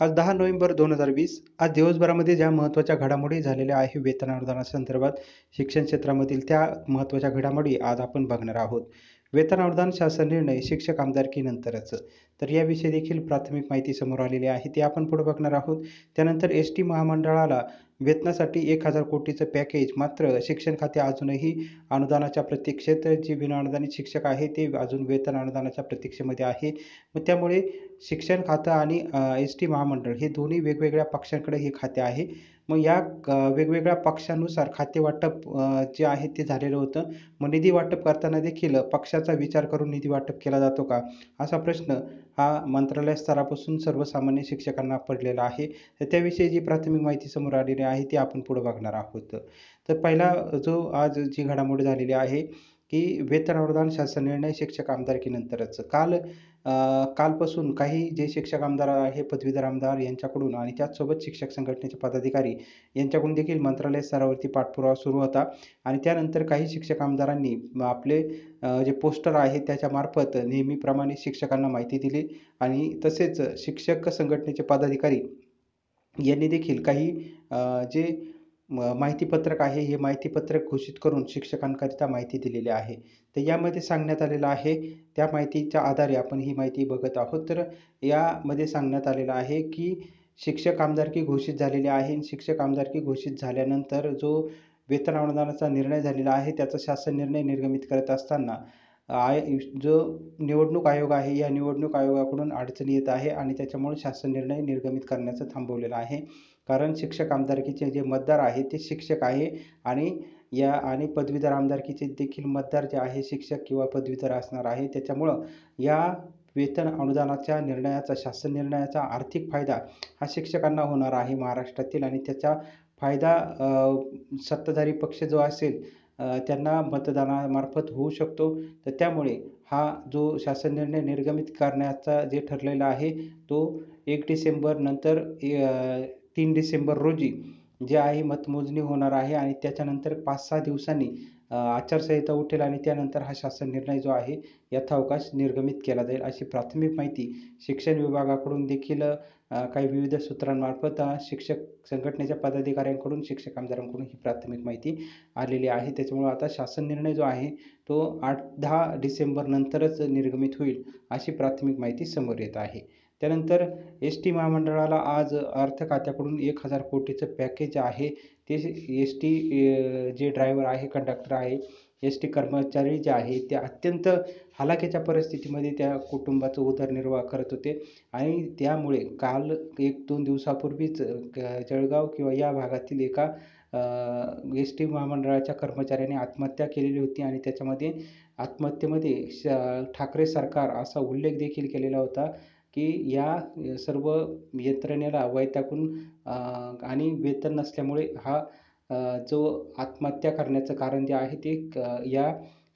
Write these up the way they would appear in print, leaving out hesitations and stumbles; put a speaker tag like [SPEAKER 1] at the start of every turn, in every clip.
[SPEAKER 1] आज 10 नोव्हेंबर 2020 आज दिवसभरामध्ये ज्या महत्त्वाच्या घडामोडी झालेल्या आहे वेतन अनुदानासंदर्भात शिक्षण क्षेत्रामधील त्या महत्त्वाच्या घडामोडी आज आपण बघणार आहोत. वेतन अनुदान शासन निर्णय शिक्षक आमदारकीनंतरच. तर याविषयी देखील प्राथमिक माहिती समोर आलेली आहे ती आपण पुढे बघणार आहोत. त्यानंतर एस-टी महामंडळाला वेतनासाठी 1,000 कोटीचं पॅकेज मात्र शिक्षण खाते अजूनही अनुदानाच्या प्रतीक्षेत जे विनाअनुदानित शिक्षक आहे ते अजून वेतन अनुदानाच्या प्रतीक्षेमध्ये आहे. मग त्यामुळे शिक्षण खातं आणि एस-टी महामंडळ हे दोन्ही वेगवेगळ्या पक्षांकडे हे खाते आहे. मग या वेगवेगळ्या पक्षानुसार खाते वाटप जे आहे ते झालेलं होतं. मग निधी वाटप करताना देखील पक्षाचा विचार करून निधी वाटप केला जातो का? असा प्रश्न हा मंत्रालय स्तरापासून सर्वसामान्य शिक्षकांना पडलेला आहे. तर त्याविषयी जी प्राथमिक माहिती समोर आलेली आहे ती आपण पुढे बघणार आहोत. तर पहिला जो आज जी घडामोड झालेली आहे की वेतन अनुदान शासन निर्णय शिक्षक आमदारकीनंतरच. कालपासून काही जे शिक्षक आमदार आहे, पदवीधर आमदार यांच्याकडून आणि त्याचसोबत शिक्षक संघटनेचे पदाधिकारी यांच्याकडून देखील मंत्रालय स्तरावरती पाठपुरावा सुरू होता आणि त्यानंतर काही शिक्षक आमदारांनी आपले जे पोस्टर आहे त्याच्यामार्फत नेहमीप्रमाणे शिक्षकांना माहिती दिली आणि तसेच शिक्षक संघटनेचे पदाधिकारी यांनी देखील काही जे माहितीपत्रक आहे, हे माहितीपत्रक घोषित करून शिक्षकांकरिता माहिती दिलेली आहे. तर यामध्ये सांगण्यात आलेलं आहे, त्या माहितीच्या आधारे आपण ही माहिती बघत आहोत. तर यामध्ये सांगण्यात आलेलं आहे, की शिक्षक आमदारकी घोषित झालेली आहे आणि शिक्षक आमदारकी घोषित झाल्यानंतर जो वेतन अनुदानाचा निर्णय झालेला आहे, त्याचा शासन निर्णय निर्गमित करत असताना जो निवडणूक आयोग आहे, या निवडणूक आयोगाकडून अडचणी येत आहे आणि त्याच्यामुळे शासन निर्णय निर्गमित करण्याचं थांबवलेलं आहे. कारण शिक्षक आमदारकीचे जे मतदार आहे ते शिक्षक आहे आणि पदवीधर आमदारकीचे देखील मतदार जे आहे शिक्षक किंवा पदवीधर असणार आहे. त्याच्यामुळं या वेतन अनुदानाच्या निर्णयाचा, शासन निर्णयाचा आर्थिक फायदा हा शिक्षकांना होणार आहे महाराष्ट्रातील आणि त्याचा फायदा सत्ताधारी पक्ष जो असेल त्यांना मतदानामार्फत होऊ शकतो. तर त्यामुळे हा जो शासन निर्णय निर्गमित करण्याचा जे ठरलेला आहे तो 1 डिसेंबर नंतर 3 डिसेंबर रोजी जे आहे मतमोजणी होणार आहे आणि त्याच्यानंतर 5-6 दिवसांनी आचारसंहिता उठेल आणि त्यानंतर हा शासन निर्णय जो आहे यथावकाश निर्गमित केला जाईल, अशी प्राथमिक माहिती शिक्षण विभागाकडून देखील काही विविध सूत्रांमार्फत शिक्षक संघटनेच्या पदाधिकाऱ्यांकडून, शिक्षक आमदारांकडून ही प्राथमिक माहिती आलेली आहे. त्याच्यामुळं आता शासन निर्णय जो आहे तो 8-10 डिसेंबर नंतरच निर्गमित होईल, अशी प्राथमिक माहिती समोर येत आहे. त्यानंतर एस-टी महामंडळाला आज अर्थ खात्याकडून 1,000 कोटीचं पॅकेज आहे. ते एस-टी जे ड्रायव्हर आहे, कंडक्टर आहे, एस-टी कर्मचारी जे आहे ते अत्यंत हलाखीच्या परिस्थितीमध्ये त्या कुटुंबाचा उदरनिर्वाह करत होते आणि त्यामुळे काल 1-2 दिवसापूर्वीच जळगाव किंवा या भागातील एका एस-टी महामंडळाच्या कर्मचाऱ्याने आत्महत्या केलेली होती आणि त्याच्यामध्ये आत्महत्येमध्ये ठाकरे सरकार असा उल्लेख देखील केलेला होता की या सर्व यंत्रणेला वैतागून आणि वेतन नसल्यामुळे हा जो आत्महत्या करण्याचं कारण जे आहे ते या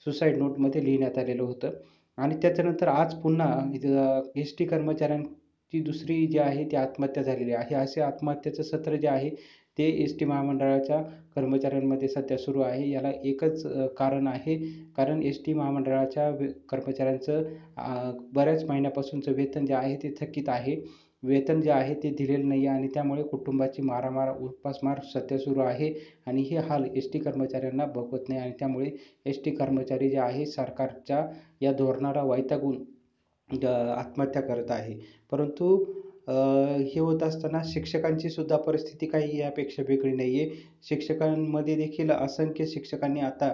[SPEAKER 1] सुसाईड नोटमध्ये लिहिण्यात आलेलं होतं आणि त्याच्यानंतर आज पुन्हा एस-टी कर्मचाऱ्यांची दुसरी जी आहे ती आत्महत्या झालेली आहे. असे आत्महत्येचं सत्र जे आहे ते एस-टी महामंडळाच्या कर्मचाऱ्यांमध्ये सध्या सुरू आहे. याला एकच कारण आहे, कारण एस-टी महामंडळाच्या कर्मचाऱ्यांचं बऱ्याच महिन्यापासूनचं वेतन जे आहे ते थकीत आहे. वेतन जे आहे ते दिलेलं नाही आहे आणि त्यामुळे कुटुंबाची मारामार, उपासमार सध्या सुरू आहे आणि हे हाल एस-टी कर्मचाऱ्यांना बघवत नाही आणि त्यामुळे एस-टी कर्मचारी जे आहे सरकारच्या या धोरणाला वैतागून आत्महत्या करत आहे. परंतु हे होत असताना शिक्षकांची सुद्धा परिस्थिती काही यापेक्षा वेगळी नाही आहे. शिक्षकांमध्ये देखील असंख्य शिक्षकांनी आता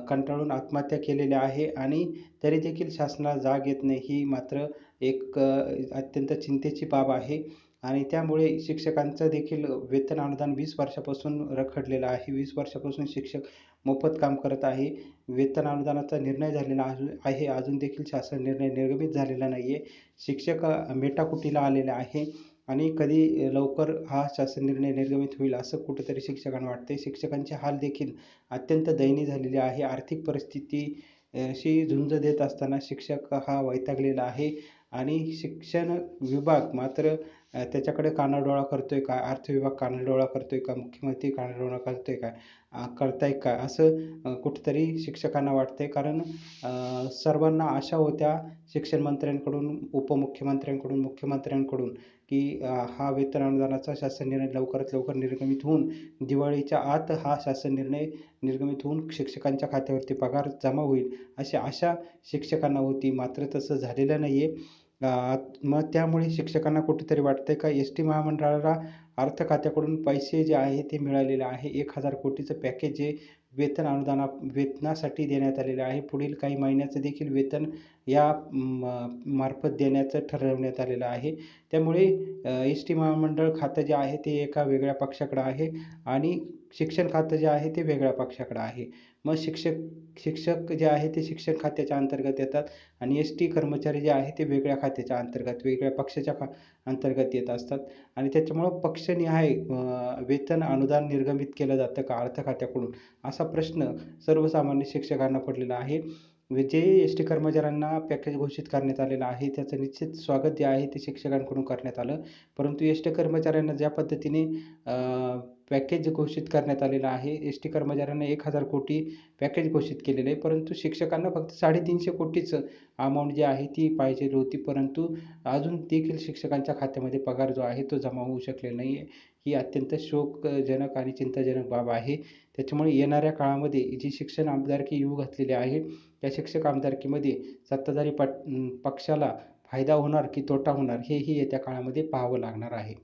[SPEAKER 1] कंटाळून आत्महत्या केलेल्या आहे आणि तरी देखील शासनाला जाग येत नाही. ही मात्र एक अत्यंत चिंतेची बाब आहे आणि त्यामुळे शिक्षकांचं देखील वेतन अनुदान 20 वर्षापासून रखडलेलं आहे. 20 वर्षापासून शिक्षक मोफत काम करत आहे. वेतन अनुदानाचा निर्णय झालेला आहे. अजून देखील शासन निर्णय निर्गमित झालेला नाही आहे. शिक्षक मेटाकुटीला आलेले आहे आणि कधी लवकर हा शासन निर्णय निर्गमित होईल असं कुठेतरी शिक्षकांना वाटते. शिक्षकांचे हाल देखील अत्यंत दयनीय झालेले आहे. आर्थिक परिस्थिती शी झुंज देत असताना शिक्षक हा वैतागलेला आहे आणि शिक्षण विभाग मात्र त्याच्याकडे कानाडोळा करतोय का? अर्थ विभाग कानाडोळा करतोय का? मुख्यमंत्री कानाडोळा करतोय का? करताय का? असं कुठेतरी शिक्षकांना वाटतंय. कारण सर्वांना आशा होत्या शिक्षण मंत्र्यांकडून, उपमुख्यमंत्र्यांकडून, मुख्यमंत्र्यांकडून, की हा वेतन अनुदानाचा शासन निर्णय लवकरात लवकर निर्गमित होऊन दिवाळीच्या आत हा शासन निर्णय निर्गमित होऊन शिक्षकांच्या खात्यावरती पगार जमा होईल, अशी आशा शिक्षकांना होती. मात्र तसं झालेलं नाही आहे. मग त्यामुळे शिक्षकांना कुठेतरी वाटतंय का एस टी महामंडळाला अर्थ खात्याकडून पैसे जे आहे ते मिळालेले आहे. 1,000 कोटीचं पॅकेज जे वेतनासाठी देण्यात आलेलं आहे. पुढील काही महिन्याचं देखील वेतन या मार्फत देण्याचं ठरवण्यात आलेलं आहे. त्यामुळे एस टी महामंडळ खातं जे आहे ते एका वेगळ्या पक्षाकडं आहे आणि शिक्षण खातं जे आहे ते वेगळ्या पक्षाकडं आहे. मग शिक्षक जे आहे ते शिक्षण खात्याच्या अंतर्गत येतात आणि एस टी कर्मचारी जे आहे ते वेगळ्या खात्याच्या अंतर्गत, वेगळ्या पक्षाच्या अंतर्गत येत असतात आणि त्याच्यामुळं पक्षनिहाय वेतन अनुदान निर्गमित केलं जातं का अर्थ खात्याकडून, असा प्रश्न सर्वसामान्य शिक्षकांना पडलेला आहे. जे एस टी कर्मचाऱ्यांना पॅकेज घोषित करण्यात आलेलं आहे, त्याचं निश्चित स्वागत जे आहे ते शिक्षकांकडून करण्यात आलं. परंतु एस टी कर्मचाऱ्यांना ज्या पद्धतीने पॅकेज घोषित करण्यात आलेलं आहे, एस टी कर्मचाऱ्यांना 1,000 कोटी पॅकेज घोषित केलेलं आहे. परंतु शिक्षकांना फक्त 350 कोटीचं अमाउंट जी आहे ती पाहिजे होती. परंतु अजून देखील शिक्षकांच्या खात्यामध्ये पगार जो आहे तो जमा होऊ शकलेला नाही आहे. ही अत्यंत शोकजनक आणि चिंताजनक बाब आहे. त्याच्यामुळे येणाऱ्या काळामध्ये जी शिक्षण आमदारकी येऊ घातलेली आहे, त्या शिक्षक आमदारकीमध्ये सत्ताधारी पक्षाला फायदा होणार की तोटा होणार हेही येत्या काळामध्ये पाहावं लागणार आहे.